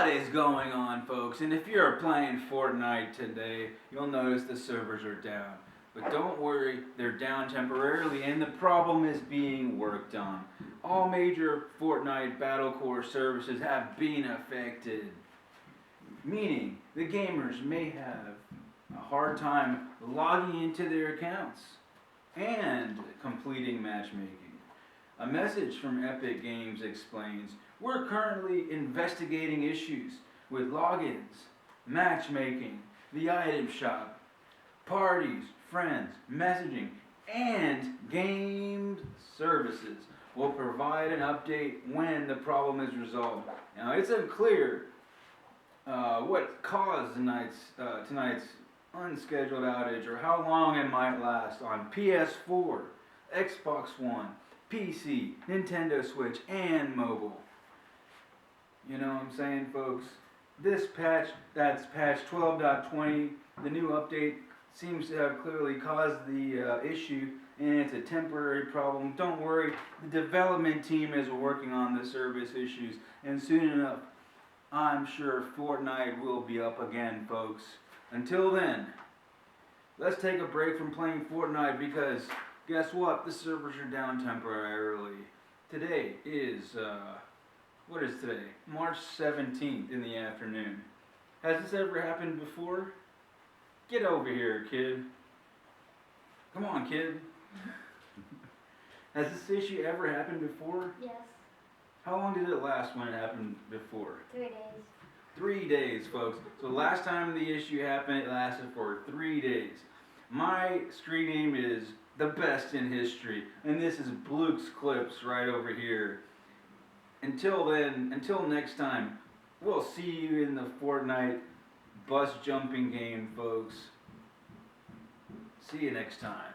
What is going on, folks? And if you're playing Fortnite today, you'll notice the servers are down. But don't worry, they're down temporarily and the problem is being worked on. All major Fortnite Battle core services have been affected. Meaning, the gamers may have a hard time logging into their accounts and completing matchmaking. A message from Epic Games explains, we're currently investigating issues with logins, matchmaking, the item shop, parties, friends, messaging, and game services. We'll provide an update when the problem is resolved. Now, it's unclear what caused tonight's unscheduled outage or how long it might last on PS4, Xbox One, PC, Nintendo Switch, and mobile. You know what I'm saying, folks? This patch, that's patch 12.20, the new update seems to have clearly caused the issue, and it's a temporary problem. Don't worry, the development team is working on the service issues, and soon enough, I'm sure Fortnite will be up again, folks. Until then, let's take a break from playing Fortnite because guess what? The servers are down temporarily. Today is, what is today? March 17th in the afternoon. Has this ever happened before? Get over here, kid. Come on, kid. Has this issue ever happened before? Yes. How long did it last when it happened before? 3 days. 3 days, folks. So last time the issue happened, it lasted for 3 days. My screen name is the best in history, and this is Bluke's Clips right over here. Until then, until next time, we'll see you in the Fortnite bus jumping game, folks. See you next time.